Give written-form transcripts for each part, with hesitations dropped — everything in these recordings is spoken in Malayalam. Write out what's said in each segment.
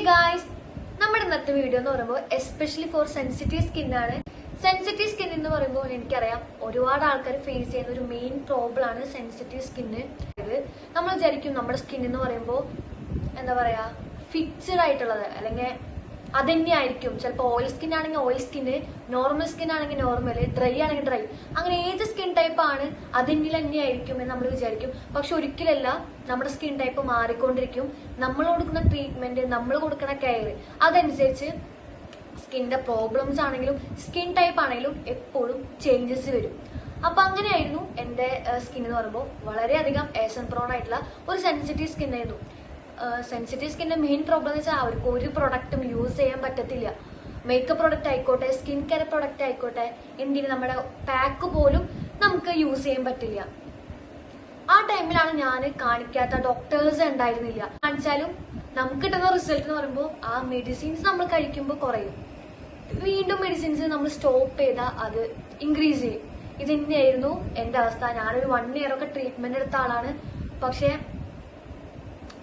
ഗായ്സ്, നമ്മുടെ ഇന്നത്തെ വീഡിയോ എന്ന് പറയുമ്പോൾ എസ്പെഷ്യലി ഫോർ സെൻസിറ്റീവ് സ്കിൻ ആണ്. സെൻസിറ്റീവ് സ്കിൻ എന്ന് പറയുമ്പോൾ എനിക്കറിയാം ഒരുപാട് ആൾക്കാർ ഫേസ് ചെയ്യുന്ന ഒരു മെയിൻ പ്രോബ്ലം ആണ് സെൻസിറ്റീവ് സ്കിന്ന്. നമ്മൾ വിചാരിക്കും നമ്മുടെ സ്കിൻ എന്ന് പറയുമ്പോൾ എന്താ പറയാ ഫിക്സഡ് ആയിട്ടുള്ളത് അല്ലെങ്കിൽ അതന്നെ ആയിരിക്കും. ചിലപ്പോൾ ഓയിൽ സ്കിൻ ആണെങ്കിൽ ഓയിൽ സ്കിന്ന്, നോർമൽ സ്കിൻ ആണെങ്കിൽ നോർമൽ, ഡ്രൈ ആണെങ്കിൽ ഡ്രൈ, അങ്ങനെ ഏത് സ്കിൻ ടൈപ്പ് ആണ് അതിൻ്റെ തന്നെ ആയിരിക്കും എന്ന് നമ്മൾ വിചാരിക്കും. പക്ഷെ ഒരിക്കലല്ല, നമ്മുടെ സ്കിൻ ടൈപ്പ് മാറിക്കൊണ്ടിരിക്കും. നമ്മൾ കൊടുക്കുന്ന ട്രീറ്റ്മെന്റ്, നമ്മൾ കൊടുക്കുന്ന കെയർ അതനുസരിച്ച് സ്കിന്നിന്റെ പ്രോബ്ലംസ് ആണെങ്കിലും സ്കിൻ ടൈപ്പ് ആണെങ്കിലും എപ്പോഴും ചേഞ്ചസ് വരും. അപ്പൊ അങ്ങനെയായിരുന്നു എന്റെ സ്കിൻ എന്ന് പറയുമ്പോൾ വളരെയധികം ഏഷൻ പ്രോൺ ആയിട്ടുള്ള ഒരു സെൻസിറ്റീവ് സ്കിൻ ആയിരുന്നു. സെൻസിറ്റീവ് സ്കിന്നിന്റെ മെയിൻ പ്രോബ്ലം എന്ന് വെച്ചാൽ അവർക്ക് ഒരു പ്രൊഡക്റ്റും യൂസ് ചെയ്യാൻ പറ്റത്തില്ല. മേക്കപ്പ് പ്രൊഡക്റ്റ് ആയിക്കോട്ടെ, സ്കിൻ കെയർ പ്രൊഡക്റ്റ് ആയിക്കോട്ടെ, എന്തിന് നമ്മുടെ പാക്ക് പോലും നമുക്ക് യൂസ് ചെയ്യാൻ പറ്റില്ല. ആ ടൈമിലാണ് ഞാൻ കാണിക്കാത്ത ഡോക്ടേഴ്സ് ഉണ്ടായിരുന്നില്ല. കാണിച്ചാലും നമുക്ക് കിട്ടുന്ന റിസൾട്ട് എന്ന് പറയുമ്പോൾ ആ മെഡിസിൻസ് നമ്മൾ കഴിക്കുമ്പോൾ കുറയും, വീണ്ടും മെഡിസിൻസ് നമ്മൾ സ്റ്റോപ്പ് ചെയ്താൽ അത് ഇൻക്രീസ് ചെയ്യും. ഇത് തന്നെയായിരുന്നു എന്റെ അവസ്ഥ. ഞാനൊരു 1 year ഒക്കെ ട്രീറ്റ്മെന്റ് എടുത്ത ആളാണ്. പക്ഷെ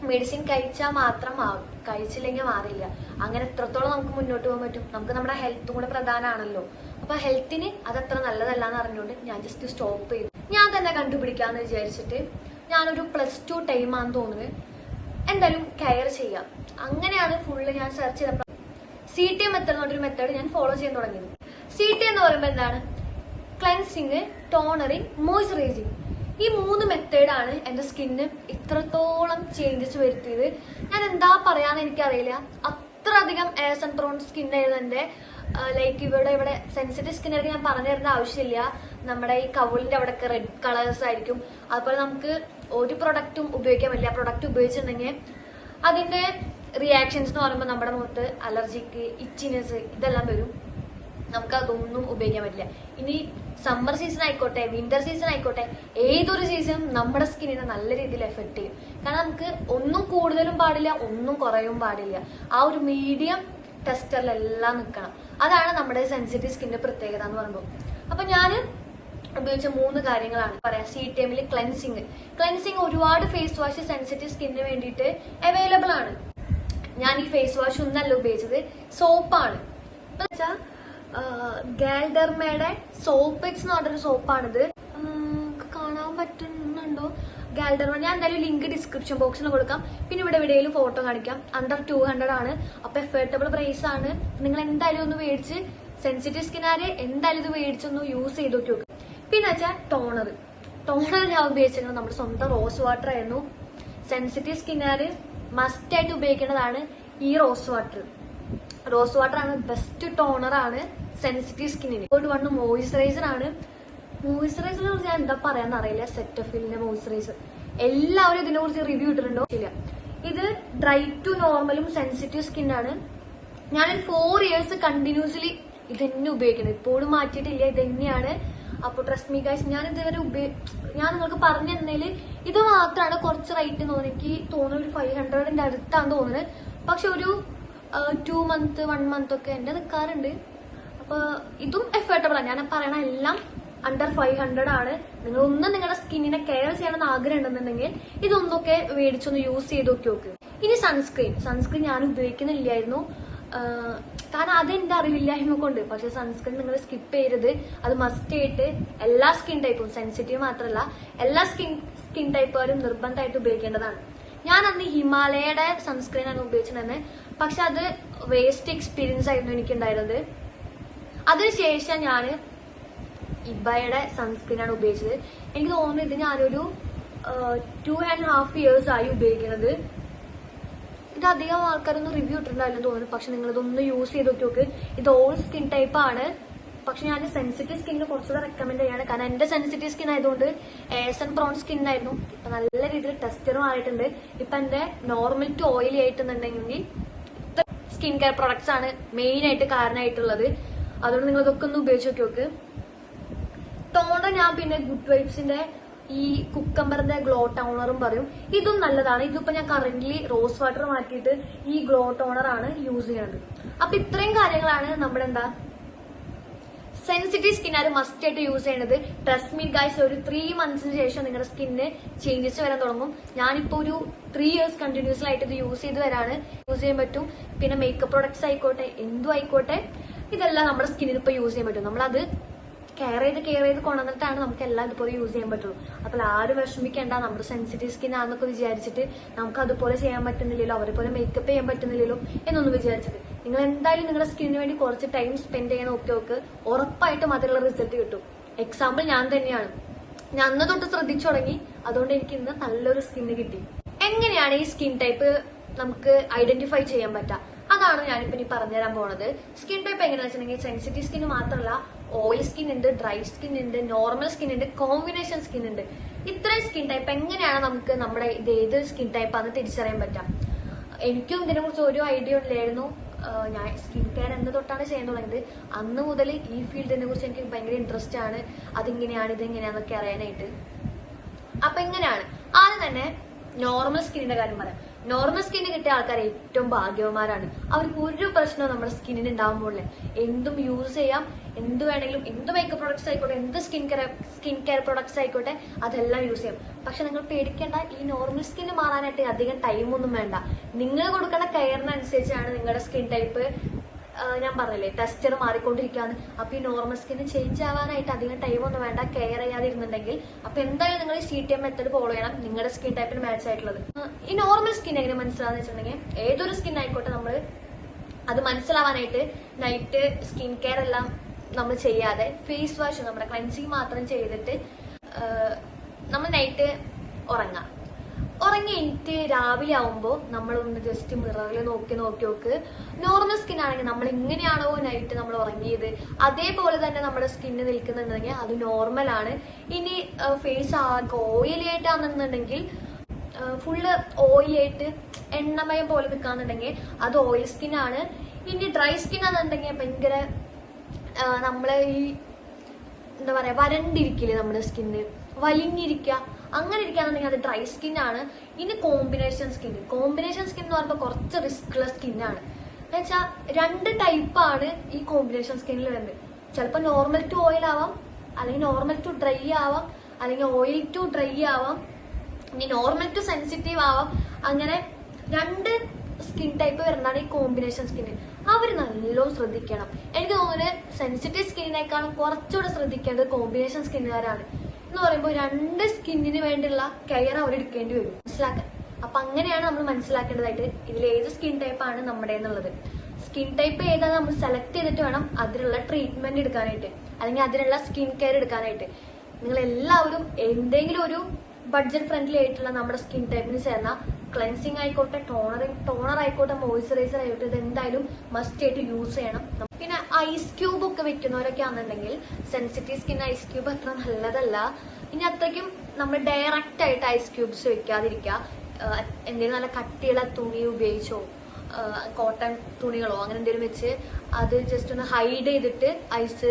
മെഡിസിൻ കഴിച്ചാൽ മാത്രം മാറും, കഴിച്ചില്ലെങ്കിൽ മാറില്ല. അങ്ങനെ എത്രത്തോളം നമുക്ക് മുന്നോട്ട് പോകാൻ പറ്റും? നമുക്ക് നമ്മുടെ ഹെൽത്തും കൂടെ പ്രധാനമാണല്ലോ. അപ്പൊ ഹെൽത്തിന് അതത്ര നല്ലതല്ല എന്ന് അറിഞ്ഞുകൊണ്ട് ഞാൻ ജസ്റ്റ് സ്റ്റോപ്പ് ചെയ്തു. ഞാൻ തന്നെ കണ്ടുപിടിക്കാന്ന് വിചാരിച്ചിട്ട് ഞാനൊരു +2 ടൈമാണെന്ന് തോന്നുന്നത് എന്തായാലും കെയർ ചെയ്യാം. അങ്ങനെയാണ് ഫുള്ള് ഞാൻ സെർച്ച് ചെയ്തപ്പോൾ CT മെത്തേഡ് എന്നൊരു മെത്തേഡ് ഞാൻ ഫോളോ ചെയ്യാൻ തുടങ്ങിയത്. CT എന്ന് പറയുമ്പോൾ എന്താണ്? Cleansing, toning, moisturising. ഈ 3 മെത്തേഡാണ് എന്റെ സ്കിന്നിന് ഇത്രത്തോളം ചേഞ്ചസ് വരുത്തിയത്. ഞാൻ എന്താ പറയാന്ന് എനിക്കറിയില്ല. അത്രയധികം ഏഷൻ പ്രോൺ സ്കിൻ ആയിരുന്നു എന്റെ. ലൈക്ക് ഇവിടെ സെൻസിറ്റീവ് സ്കിൻ ആയിട്ട് ഞാൻ പറഞ്ഞു തരേണ്ട ആവശ്യമില്ല. നമ്മുടെ ഈ കവിളിന്റെ അവിടെയൊക്കെ റെഡ് കളേഴ്സ് ആയിരിക്കും. അതുപോലെ നമുക്ക് ഒരു പ്രൊഡക്റ്റും ഉപയോഗിക്കാൻ പറ്റില്ല. ആ പ്രൊഡക്റ്റ് ഉപയോഗിച്ചിട്ടുണ്ടെങ്കിൽ അതിന്റെ റിയാക്ഷൻസ് എന്ന് പറയുമ്പോൾ നമ്മുടെ മുഖത്ത് അലർജിക്ക്, ഇച്ചിനെസ് ഇതെല്ലാം വരും. നമുക്ക് അതൊന്നും ഉപയോഗിക്കാൻ പറ്റില്ല. ഇനി സമ്മർ സീസൺ ആയിക്കോട്ടെ, വിന്റർ സീസൺ ആയിക്കോട്ടെ, ഏതൊരു സീസണും നമ്മുടെ സ്കിന്നിനെ നല്ല രീതിയിൽ എഫക്ട് ചെയ്യും. കാരണം നമുക്ക് ഒന്നും കൂടുതലും പാടില്ല, ഒന്നും കുറയും പാടില്ല. ആ ഒരു മീഡിയം ടെസ്റ്ററിലെല്ലാം നിൽക്കണം. അതാണ് നമ്മുടെ സെൻസിറ്റീവ് സ്കിന്നിന്റെ പ്രത്യേകത എന്ന് പറയുമ്പോൾ. അപ്പൊ ഞാൻ ഉപയോഗിച്ച 3 കാര്യങ്ങളാണ് പറയാം. CTMൽ ക്ലെൻസിങ് ഒരുപാട് ഫേസ് വാഷ് സെൻസിറ്റീവ് സ്കിന്നിന് വേണ്ടിയിട്ട് അവൈലബിൾ ആണ്. ഞാൻ ഈ ഫേസ് വാഷ് ഒന്നല്ല ഉപയോഗിച്ചത്, സോപ്പാണ്. എന്ന് വെച്ചാൽ ഗാൽഡർമയുടെ സോപ്പ് എക്സ് എന്ന് പറഞ്ഞൊരു സോപ്പാണിത്. കാണാൻ പറ്റുന്നുണ്ടോ? ഗാൽഡർമ. ഞാൻ എന്തായാലും ലിങ്ക് ഡിസ്ക്രിപ്ഷൻ ബോക്സിൽ കൊടുക്കാം. പിന്നെ ഇവിടെ എവിടെയെങ്കിലും ഫോട്ടോ കാണിക്കാം. അണ്ടർ 200 ആണ്. അപ്പൊ എഫോർഡബിൾ പ്രൈസ് ആണ്. നിങ്ങൾ എന്തായാലും ഒന്ന് മേടിച്ച്, സെൻസിറ്റീവ് സ്കിന്നാര് എന്തായാലും ഇത് മേടിച്ചൊന്ന് യൂസ് ചെയ്ത് നോക്കി നോക്കും. പിന്നെ വെച്ചാൽ ടോണർ ഞാൻ ഉപയോഗിച്ചിരുന്നത് നമ്മുടെ സ്വന്തം റോസ് വാട്ടർ ആയിരുന്നു. സെൻസിറ്റീവ് സ്കിന്നാര് മസ്റ്റ് ആയിട്ട് ഉപയോഗിക്കേണ്ടതാണ് ഈ റോസ് വാട്ടർ ആണ് ബെസ്റ്റ് ടോണർ ആണ് സെൻസിറ്റീവ് സ്കിന്നിന്. 1 മോയ്സ്ചറൈസർ ആണ്. മോയ്സ്ചറൈസറിനെ കുറിച്ച് ഞാൻ എന്താ പറയാന്ന് അറിയില്ല. സെറ്റഫിലിന്റെ മോയ്സ്ചറൈസർ എല്ലാവരും ഇതിനെ കുറിച്ച് റിവ്യൂ ഇട്ടിട്ടുണ്ടോ ഇല്ല. ഇത് ഡ്രൈ ടു നോർമലും സെൻസിറ്റീവ് സ്കിൻ ആണ്. ഞാനൊരു 4 years കണ്ടിന്യൂസ്ലി ഇത് തന്നെ ഉപയോഗിക്കുന്നത്. ഇപ്പോഴും മാറ്റിയിട്ടില്ല, ഇത് തന്നെയാണ്. അപ്പൊ ട്രസ്റ്റ് മീ ഗൈസ്, ഞാൻ ഇതുവരെ ഞാൻ നിങ്ങൾക്ക് പറഞ്ഞു തന്നതിൽ ഇത് മാത്രമാണ് കുറച്ച് റേറ്റ് തോന്നുന്നത്. എനിക്ക് തോന്നുന്നു ഒരു 500ന്റെ അടുത്താണ് തോന്നുന്നത്. പക്ഷെ ഒരു 2 month 1 month ഒക്കെ എന്റെ നിൽക്കാറുണ്ട്. അപ്പൊ ഇതും എഫോർഡബിൾ ആണ്. ഞാൻ പറയണ എല്ലാം അണ്ടർ 500 ആണ്. നിങ്ങൾ ഒന്ന് നിങ്ങളുടെ സ്കിന്നിനെ കെയർ ചെയ്യണമെന്ന് ആഗ്രഹം ഉണ്ടെന്നുണ്ടെങ്കിൽ ഇതൊന്നൊക്കെ മേടിച്ചൊന്ന് യൂസ് ചെയ്ത് നോക്കി. ഇനി സൺസ്ക്രീൻ ഞാൻ ഉപയോഗിക്കുന്നില്ലായിരുന്നു. കാരണം അതെന്റെ അറിവില്ലായ്മ കൊണ്ട്. പക്ഷെ സൺസ്ക്രീൻ നിങ്ങൾ സ്കിപ്പ് ചെയ്യരുത്. അത് മസ്റ്റ് ആയിട്ട് എല്ലാ സ്കിൻ ടൈപ്പും, സെൻസിറ്റീവ് മാത്രമല്ല എല്ലാ സ്കിൻ ടൈപ്പുകാരും നിർബന്ധമായിട്ട് ഉപയോഗിക്കേണ്ടതാണ്. ഞാൻ അന്ന് ഹിമാലയയുടെ സൺസ്ക്രീൻ ആണ് ഉപയോഗിച്ചിരുന്നത്. പക്ഷെ അത് വേസ്റ്റ് എക്സ്പീരിയൻസ് ആയിരുന്നു എനിക്കുണ്ടായിരുന്നത്. അതിനുശേഷം ഞാൻ ഇബയുടെ സൺസ്ക്രീൻ ആണ് ഉപയോഗിച്ചത്. എനിക്ക് തോന്നുന്നു ഇത് ഞാനൊരു 2.5 years ആയി ഉപയോഗിക്കുന്നത്. ഇത് അധികം ആൾക്കാരൊന്നും റിവ്യൂ ഇട്ടിട്ടുണ്ടാവില്ല തോന്നുന്നു. പക്ഷെ നിങ്ങൾ ഇതൊന്ന് യൂസ് ചെയ്ത് നോക്കി. ഇത് ഓൾ സ്കിൻ ടൈപ്പ് ആണ്. പക്ഷെ ഞാൻ സെൻസിറ്റീവ് സ്കിന്നിന് കുറച്ചുകൂടെ റെക്കമെൻഡ് ചെയ്യാണ്. കാരണം എന്റെ സെൻസിറ്റീവ് സ്കിൻ ആയതുകൊണ്ട് ഏഷൻ പ്രോൺ സ്കിൻ ആയിരുന്നു. ഇപ്പൊ നല്ല രീതിയിൽ ടെസ്റ്ററും ആയിട്ടുണ്ട്. ഇപ്പൊ എന്റെ നോർമൽ ടു ഓയിലി ആയിട്ടുണ്ടെങ്കിൽ സ്കിൻ കെയർ പ്രൊഡക്ട്സ് ആണ് മെയിൻ ആയിട്ട് കാരണമായിട്ടുള്ളത്. അതുകൊണ്ട് നിങ്ങൾ ഇതൊക്കെ ഒന്ന് ഉപയോഗിച്ച് നോക്കി. ടോണർ ഞാൻ പിന്നെ ഗുഡ് വൈബ്സിന്റെ ഈ കുക്കമ്പറിന്റെ ഗ്ലോ ടോണറും പറയും. ഇതും നല്ലതാണ്. ഇതിപ്പോ ഞാൻ കറന്റ്ലി റോസ് വാട്ടർ മാറ്റിയിട്ട് ഈ ഗ്ലോ ടോണർ ആണ് യൂസ് ചെയ്യുന്നത്. അപ്പൊ ഇത്രയും കാര്യങ്ങളാണ് നമ്മുടെ സെൻസിറ്റീവ് സ്കിൻ ആരും മസ്റ്റ് ആയിട്ട് യൂസ് ചെയ്യേണ്ടത്. ട്രസ്റ്റ് മീ ഗൈസ്, ഒരു 3 monthsന് ശേഷം നിങ്ങളുടെ സ്കിന്നിന് ചേഞ്ചസ് വരാൻ തുടങ്ങും. ഞാനിപ്പോ ഒരു 3 years കണ്ടിന്യൂസ്ലി ആയിട്ട് ഇത് യൂസ് ചെയ്ത് വരാണ്. യൂസ് ചെയ്യാൻ പറ്റും. പിന്നെ മേക്കപ്പ് പ്രൊഡക്ട്സ് ആയിക്കോട്ടെ, എന്തും ആയിക്കോട്ടെ, ഇതെല്ലാം നമ്മുടെ സ്കിന്നിന് ഇപ്പൊ യൂസ് ചെയ്യാൻ പറ്റും. നമ്മളത് കെയർ ചെയ്ത് കൊണ്ടുവന്നിട്ടാണ് നമുക്ക് എല്ലാം ഇതുപോലെ യൂസ് ചെയ്യാൻ പറ്റുള്ളൂ. അപ്പോൾ ആരും വിഷമിക്കേണ്ട, നമ്മുടെ സെൻസിറ്റീവ് സ്കിൻ ആണെന്നൊക്കെ വിചാരിച്ചിട്ട് നമുക്ക് അതുപോലെ ചെയ്യാൻ പറ്റുന്നില്ലല്ലോ, അവരെ പോലെ മേക്കപ്പ് ചെയ്യാൻ പറ്റുന്നില്ലല്ലോ എന്നൊന്നും വിചാരിച്ചിട്ട് നിങ്ങൾ എന്തായാലും നിങ്ങളുടെ സ്കിന്നിന് വേണ്ടി കുറച്ച് ടൈം സ്പെൻഡ് ചെയ്യാൻ നോക്കി ഉറപ്പായിട്ടും അതിലുള്ള റിസൾട്ട് കിട്ടും. എക്സാമ്പിൾ ഞാൻ തന്നെയാണ്. ഞാൻ അന്ന് തൊട്ട് ശ്രദ്ധിച്ചു തുടങ്ങി, അതുകൊണ്ട് എനിക്ക് ഇന്ന് നല്ലൊരു സ്കിന്ന് കിട്ടി. എങ്ങനെയാണ് ഈ സ്കിൻ ടൈപ്പ് നമുക്ക് ഐഡന്റിഫൈ ചെയ്യാൻ പറ്റുക? അതാണ് ഞാനിപ്പോ ഇനി പറഞ്ഞുതരാൻ പോണത്. സ്കിൻ ടൈപ്പ് എങ്ങനെയാണെന്ന് വെച്ചിട്ടുണ്ടെങ്കിൽ സെൻസിറ്റീവ് സ്കിൻ മാത്രമല്ല, ഓയിൽ സ്കിൻ ഉണ്ട്, ഡ്രൈ സ്കിൻ ഉണ്ട്, നോർമൽ സ്കിൻ ഉണ്ട്, കോമ്പിനേഷൻ സ്കിൻ ഉണ്ട്. ഇത്രയും സ്കിൻ ടൈപ്പ് എങ്ങനെയാണ് നമുക്ക് നമ്മുടെ ഇത് ഏത് സ്കിൻ ടൈപ്പാന്ന് തിരിച്ചറിയാൻ പറ്റാം? എനിക്കും ഇതിനെ കുറിച്ച് ഒരു ഐഡിയ ഇല്ലായിരുന്നു. ഞാൻ സ്കിൻ കെയർ എന്ന് തൊട്ടാണ് ചെയ്യാൻ തുടങ്ങിയത്. അന്ന് മുതൽ ഈ ഫീൽഡിനെ കുറിച്ച് എനിക്ക് ഭയങ്കര ഇൻട്രസ്റ്റ് ആണ്. അതിങ്ങനെയാണ് ഇതെങ്ങനെയാന്നൊക്കെ അറിയാനായിട്ട്. അപ്പൊ എങ്ങനെയാണ് ആദ്യം തന്നെ നോർമൽ സ്കിന്നിന്റെ കാര്യം പറയാം. നോർമൽ സ്കിന്നിന് കിട്ടിയ ആൾക്കാർ ഏറ്റവും ഭാഗ്യവന്മാരാണ്. അവർക്ക് ഒരു പ്രശ്നവും നമ്മുടെ സ്കിന്നിന് ഉണ്ടാകുമ്പോൾ എന്തും യൂസ് ചെയ്യാം, എന്ത് വേണമെങ്കിലും, എന്ത് മേക്കപ്പ് പ്രൊഡക്ട്സ് ആയിക്കോട്ടെ, എന്ത് സ്കിൻ കെയർ പ്രൊഡക്ട്സ് ആയിക്കോട്ടെ, അതെല്ലാം യൂസ് ചെയ്യാം. പക്ഷെ നിങ്ങൾ പേടിക്കേണ്ട, ഈ നോർമൽ സ്കിന്ന് മാറാനായിട്ട് അധികം ടൈമൊന്നും വേണ്ട. നിങ്ങൾ കൊടുക്കുന്ന കെയറിനനുസരിച്ചാണ് നിങ്ങളുടെ സ്കിൻ ടൈപ്പ്. ഞാൻ പറഞ്ഞില്ലേ, ടെസ്റ്റർ മാറിക്കൊണ്ടിരിക്കുകയാണ്. അപ്പൊ ഈ നോർമൽ സ്കിന്ന് ചേഞ്ച് ആവാനായിട്ട് അധികം ടൈമൊന്നും വേണ്ട, കെയർ ചെയ്യാതിരുന്നുണ്ടെങ്കിൽ. അപ്പൊ എന്തായാലും നിങ്ങൾ ഈ CTM മെത്തേഡ് ഫോളോ ചെയ്യണം, നിങ്ങളുടെ സ്കിൻ ടൈപ്പിന് മാച്ച് ആയിട്ടുള്ളത്. ഈ നോർമൽ സ്കിൻ എങ്ങനെ മനസ്സിലാന്ന് വെച്ചിട്ടുണ്ടെങ്കിൽ, ഏതൊരു സ്കിൻ ആയിക്കോട്ടെ, നമ്മൾ അത് മനസ്സിലാവാനായിട്ട് നൈറ്റ് സ്കിൻ കെയർ എല്ലാം നമ്മൾ ചെയ്യാതെ ഫേസ് വാഷ്, നമ്മുടെ ക്ലൻസിങ് മാത്രം ചെയ്തിട്ട് നമ്മൾ നൈറ്റ് ഉറങ്ങാം. ഉറങ്ങി എനിക്ക് രാവിലെ ആവുമ്പോൾ നമ്മളൊന്ന് ജസ്റ്റ് മിററിൽ നോക്കി നോർമൽ സ്കിൻ ആണെങ്കിൽ നമ്മൾ എങ്ങനെയാണോ നൈറ്റ് നമ്മൾ ഉറങ്ങിയത് അതേപോലെ തന്നെ നമ്മുടെ സ്കിന്ന് നിൽക്കുന്നുണ്ടെങ്കിൽ അത് നോർമൽ ആണ്. ഇനി ഫേസ് ആകെ ഓയിലി ആയിട്ടാണെന്നുണ്ടെങ്കിൽ, ഫുള്ള് ഓയിലായിട്ട് എണ്ണമയം പോലെ നിൽക്കാന്നുണ്ടെങ്കിൽ അത് ഓയിൽ സ്കിൻ ആണ്. ഇനി ഡ്രൈ സ്കിൻ ആണെന്നുണ്ടെങ്കിൽ ഭയങ്കര നമ്മളെ ഈ എന്താ പറയാ, വരണ്ടിരിക്കില്ലേ നമ്മുടെ സ്കിന്ന്, വലിഞ്ഞിരിക്കുക, അങ്ങനെ ഇരിക്കുകയാണെന്നുണ്ടെങ്കിൽ അത് ഡ്രൈ സ്കിൻ ആണ്. ഇനി കോമ്പിനേഷൻ സ്കിൻ എന്ന് പറയുമ്പോൾ കുറച്ച് റിസ്ക്കുള്ള സ്കിന്നാണ്. എന്ന് വെച്ചാൽ 2 ടൈപ്പാണ് ഈ കോമ്പിനേഷൻ സ്കിന്നിൽ വരുന്നത്. ചിലപ്പോൾ നോർമൽ ടു ഓയിൽ ആവാം, അല്ലെങ്കിൽ നോർമൽ ടു ഡ്രൈ ആവാം, അല്ലെങ്കിൽ ഓയിൽ ടു ഡ്രൈ ആവാം, ഇനി നോർമൽ ടു സെൻസിറ്റീവ് ആവാം. അങ്ങനെ 2 സ്കിൻ ടൈപ്പ് വരുന്നതാണ് ഈ കോമ്പിനേഷൻ സ്കിന്ന്. അവർ നല്ലോണം ശ്രദ്ധിക്കണം. എനിക്ക് തോന്നുന്നത് സെൻസിറ്റീവ് സ്കിന്നിനേക്കാളും കുറച്ചുകൂടെ ശ്രദ്ധിക്കേണ്ടത് കോമ്പിനേഷൻ സ്കിന്നുകാരാണ്. എന്ന് പറയുമ്പോൾ 2 സ്കിന്നിന് വേണ്ടിയുള്ള കെയർ അവർ എടുക്കേണ്ടി വരും, മനസ്സിലാക്കാൻ. അപ്പൊ അങ്ങനെയാണ് നമ്മൾ മനസ്സിലാക്കേണ്ടതായിട്ട് ഇതിൽ ഏത് സ്കിൻ ടൈപ്പാണ് നമ്മുടെ എന്നുള്ളത്. സ്കിൻ ടൈപ്പ് ഏതാണ് നമ്മൾ സെലക്ട് ചെയ്തിട്ട് വേണം അതിനുള്ള ട്രീറ്റ്മെന്റ് എടുക്കാനായിട്ട്, അല്ലെങ്കിൽ അതിനുള്ള സ്കിൻ കെയർ എടുക്കാനായിട്ട്. നിങ്ങൾ എല്ലാവരും എന്തെങ്കിലും ഒരു ബഡ്ജറ്റ് ഫ്രണ്ട്ലി ആയിട്ടുള്ള നമ്മുടെ സ്കിൻ ടൈപ്പിന് ചേർന്ന ക്ലെൻസിങ് ആയിക്കോട്ടെ, ടോണർ ആയിക്കോട്ടെ, മോയ്സ്ചറൈസർ ആയിക്കോട്ടെ, ഇത് എന്തായാലും മസ്റ്റ് ആയിട്ട് യൂസ് ചെയ്യണം. പിന്നെ ഐസ് ക്യൂബ് ഒക്കെ വെക്കുന്നവരൊക്കെ ആണെന്നുണ്ടെങ്കിൽ സെൻസിറ്റീവ് സ്കിൻ ഐസ് ക്യൂബ് അത്ര നല്ലതല്ല. ഇനി അത്രയ്ക്കും നമ്മൾ ഡയറക്റ്റ് ആയിട്ട് ഐസ് ക്യൂബ്സ് വെക്കാതിരിക്കുക. എന്തെങ്കിലും നല്ല കട്ടിയുള്ള തുണി ഉപയോഗിച്ചോ, കോട്ടൺ തുണികളോ അങ്ങനെ എന്തെങ്കിലും വെച്ച് അത് ജസ്റ്റ് ഒന്ന് ഹൈഡ് ചെയ്തിട്ട് ഐസ്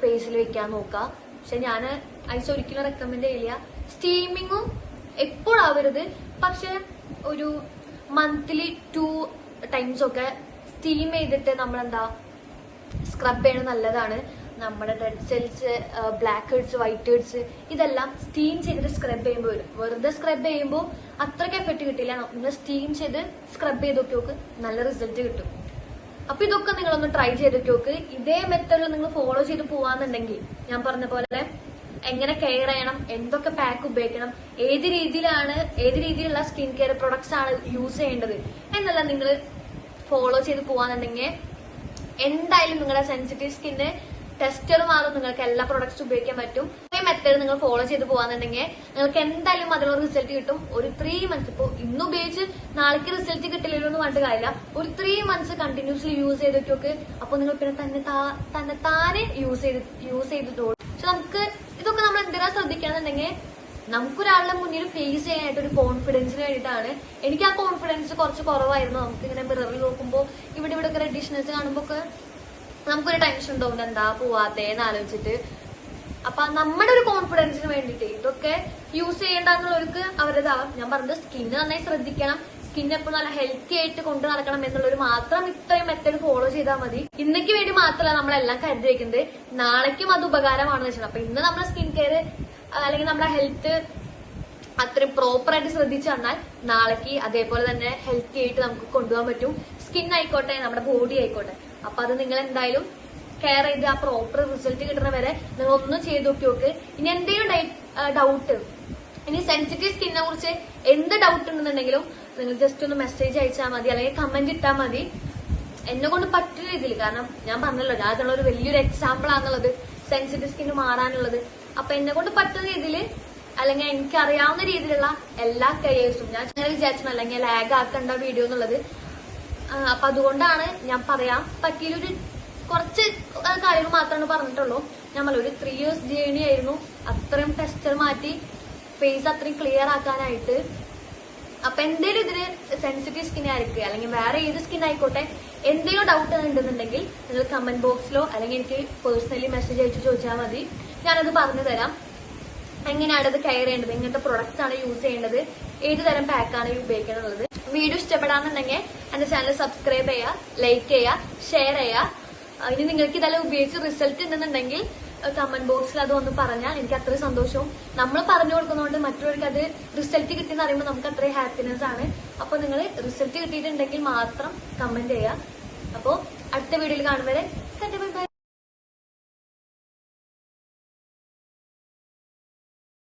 ഫേസിൽ വെക്കാൻ നോക്കുക. പക്ഷെ ഞാൻ ഐസ് ഒരിക്കലും റെക്കമെൻഡ് ചെയ്യില്ല. സ്റ്റീമിങ്ങും എപ്പോഴാവരുത്, പക്ഷെ ഒരു മന്ത്ലി 2 times ഒക്കെ സ്റ്റീം ചെയ്തിട്ട് നമ്മളെന്താ സ്ക്രബ് ചെയ്യണത് നല്ലതാണ്. നമ്മുടെ dead cells, blackheads, whiteheads ഇതെല്ലാം സ്റ്റീം ചെയ്തിട്ട് സ്ക്രബ് ചെയ്യുമ്പോൾ വരും. വെറുതെ സ്ക്രബ് ചെയ്യുമ്പോൾ അത്രയ്ക്ക് എഫക്ട് കിട്ടില്ല. നമ്മൾ സ്റ്റീം ചെയ്ത് സ്ക്രബ് ചെയ്തൊക്കെ നോക്ക്, നല്ല റിസൾട്ട് കിട്ടും. അപ്പൊ ഇതൊക്കെ നിങ്ങളൊന്ന് ട്രൈ ചെയ്തൊക്കെ നോക്ക്. ഇതേ മെത്തേഡിൽ നിങ്ങൾ ഫോളോ ചെയ്ത് പോവാന്നുണ്ടെങ്കിൽ ഞാൻ പറഞ്ഞ പോലെ എങ്ങനെ കെയർ ചെയ്യണം, എന്തൊക്കെ പാക്ക് ഉപയോഗിക്കണം, ഏത് രീതിയിലുള്ള സ്കിൻ കെയർ പ്രൊഡക്ട്സ് ആണ് യൂസ് ചെയ്യേണ്ടത് എന്നെല്ലാം നിങ്ങൾ ഫോളോ ചെയ്ത് പോവാന്നുണ്ടെങ്കിൽ എന്തായാലും നിങ്ങളുടെ സെൻസിറ്റീവ് സ്കിന്ന് ടെസ്റ്റർ മാറും. നിങ്ങൾക്ക് എല്ലാ പ്രൊഡക്ട്സ് ഉപയോഗിക്കാൻ പറ്റും. ഈ മെത്തേഡ് നിങ്ങൾ ഫോളോ ചെയ്ത് പോവാന്നുണ്ടെങ്കിൽ നിങ്ങൾക്ക് എന്തായാലും അതിനുള്ള റിസൾട്ട് കിട്ടും. ഒരു 3 months, ഇപ്പോൾ ഇന്ന് ഉപയോഗിച്ച് നാളേക്ക് റിസൾട്ട് കിട്ടില്ലല്ലോ എന്ന് പറഞ്ഞിട്ട് കാര്യമില്ല. ഒരു 3 months കണ്ടിന്യൂസ്ലി യൂസ് ചെയ്തിട്ടൊക്കെ അപ്പൊ നിങ്ങൾ പിന്നെ താനെ യൂസ് ചെയ്തിട്ടുള്ളൂ. പക്ഷെ നമുക്ക് ഇതൊക്കെ നമ്മൾ എന്തിനാ ശ്രദ്ധിക്കാന്നുണ്ടെങ്കിൽ നമുക്കൊരാളുടെ മുന്നിൽ ഫേസ് ചെയ്യാനായിട്ട് ഒരു കോൺഫിഡൻസിന് വേണ്ടിയിട്ടാണ്. എനിക്ക് ആ കോൺഫിഡൻസ് കുറച്ച് കുറവായിരുന്നു. നമുക്ക് ഇങ്ങനെ മിററിൽ നോക്കുമ്പോൾ ഇവിടെ ഒക്കെ റെഡിഷ്നസ് കാണുമ്പോൾ ഒക്കെ നമുക്കൊരു ടെൻഷൻ ഉണ്ടാവും, എന്താ പോവാത്തേന്ന് ആലോചിച്ചിട്ട്. അപ്പൊ നമ്മുടെ ഒരു കോൺഫിഡൻസിന് വേണ്ടിയിട്ട് ഇതൊക്കെ യൂസ് ചെയ്യേണ്ടെന്നുള്ളവർക്ക് അവരുടേതാവാം. ഞാൻ പറഞ്ഞത് സ്കിന്ന് നന്നായി ശ്രദ്ധിക്കണം. സ്കിൻ എപ്പോൾ നല്ല ഹെൽത്തി ആയിട്ട് കൊണ്ടു നടക്കണം എന്നുള്ളൊരു മാത്രം ഇത്രയും മെത്തേഡ് ഫോളോ ചെയ്താൽ മതി. ഇന്നേക്ക് വേണ്ടി മാത്രമല്ല നമ്മളെല്ലാം കരുതി വെക്കുന്നത്, നാളേക്കും അത് ഉപകാരമാണെന്ന് വെച്ചാൽ. അപ്പൊ ഇന്ന് നമ്മുടെ സ്കിൻ കെയർ അല്ലെങ്കിൽ നമ്മുടെ ഹെൽത്ത് അത്രയും പ്രോപ്പറായിട്ട് ശ്രദ്ധിച്ചു തന്നാൽ നാളേക്ക് അതേപോലെ തന്നെ ഹെൽത്തി ആയിട്ട് നമുക്ക് കൊണ്ടുപോകാൻ പറ്റും. സ്കിൻ ആയിക്കോട്ടെ, നമ്മുടെ ബോഡി ആയിക്കോട്ടെ. അപ്പൊ അത് നിങ്ങൾ എന്തായാലും കെയർ ചെയ്ത് ആ പ്രോപ്പർ റിസൾട്ട് കിട്ടുന്ന വരെ നിങ്ങൾ ഒന്ന് ചെയ്ത് നോക്കി. ഇനി എന്തെങ്കിലും ഡൗട്ട്, ഇനി സെൻസിറ്റീവ് സ്കിന്നിനെ കുറിച്ച് എന്ത് ഡൗട്ട് ഉണ്ടെന്നുണ്ടെങ്കിലും നിങ്ങൾ ജസ്റ്റ് ഒന്ന് മെസ്സേജ് അയച്ചാൽ മതി, അല്ലെങ്കിൽ കമന്റ് ഇട്ടാൽ മതി. എന്നെ കൊണ്ട് പറ്റുന്ന രീതിയിൽ, കാരണം ഞാൻ പറഞ്ഞല്ലോ ഞാൻ അതിനുള്ള ഒരു വലിയൊരു എക്സാമ്പിൾ ആണെന്നുള്ളത് സെൻസിറ്റീവ് സ്കിന്ന് മാറാനുള്ളത്. അപ്പൊ എന്നെ കൊണ്ട് പറ്റുന്ന രീതിയിൽ അല്ലെങ്കിൽ എനിക്ക് അറിയാവുന്ന രീതിയിലുള്ള എല്ലാ കെയേഴ്സും ഞാൻ വിചാരിച്ചു അല്ലെങ്കിൽ ലാഗ് ആക്കേണ്ട വീഡിയോ എന്നുള്ളത്. അപ്പൊ അതുകൊണ്ടാണ് ഞാൻ പറയാൻ പറ്റിയൊരു കുറച്ച് കാര്യങ്ങൾ മാത്രമാണ് പറഞ്ഞിട്ടുള്ളൂ. ഞാൻ ഒരു 3 years ജേണി ആയിരുന്നു അത്രയും ടെസ്റ്റർ മാറ്റി ഫേസ് അത്രയും ക്ലിയർ ആക്കാനായിട്ട്. അപ്പൊ എന്തെങ്കിലും ഇതിന് സെൻസിറ്റീവ് സ്കിൻ ആയിരിക്കും അല്ലെങ്കിൽ വേറെ ഏത് സ്കിൻ ആയിക്കോട്ടെ, എന്തെങ്കിലും ഡൗട്ട് ഉണ്ടെന്നുണ്ടെങ്കിൽ നിങ്ങൾ കമന്റ് ബോക്സിലോ അല്ലെങ്കിൽ എനിക്ക് പേഴ്സണലി മെസ്സേജ് അയച്ച് ചോദിച്ചാൽ മതി. ഞാനത് പറഞ്ഞു തരാം. എങ്ങനെയാണ് ഇത് കെയർ ചെയ്യേണ്ടത്, എങ്ങനത്തെ പ്രൊഡക്ട്സ് ആണ് യൂസ് ചെയ്യേണ്ടത്, ഏത് തരം പാക്കാണ് ഉപയോഗിക്കേണ്ടത്. വീഡിയോ ഇഷ്ടപ്പെടാന്നുണ്ടെങ്കിൽ എന്റെ ചാനൽ സബ്സ്ക്രൈബ് ചെയ്യുക, ലൈക്ക് ചെയ്യുക, ഷെയർ ചെയ്യുക. ഇനി നിങ്ങൾക്ക് ഇതെല്ലാം ഉപയോഗിച്ച് റിസൾട്ട് ഉണ്ടെന്നുണ്ടെങ്കിൽ കമന്റ് ബോക്സിൽ അത് ഒന്ന് പറഞ്ഞാൽ എനിക്ക് അത്രയും സന്തോഷവും. നമ്മൾ പറഞ്ഞു കൊടുക്കുന്നതുകൊണ്ട് മറ്റുള്ളവർക്ക് അത് റിസൾട്ട് കിട്ടിയെന്ന് പറയുമ്പോൾ നമുക്ക് അത്രയും ഹാപ്പിനെസ് ആണ്. അപ്പൊ നിങ്ങൾ റിസൾട്ട് കിട്ടിയിട്ടുണ്ടെങ്കിൽ മാത്രം കമന്റ് ചെയ്യുക. അപ്പോൾ അടുത്ത വീഡിയോയിൽ കാണും വരെ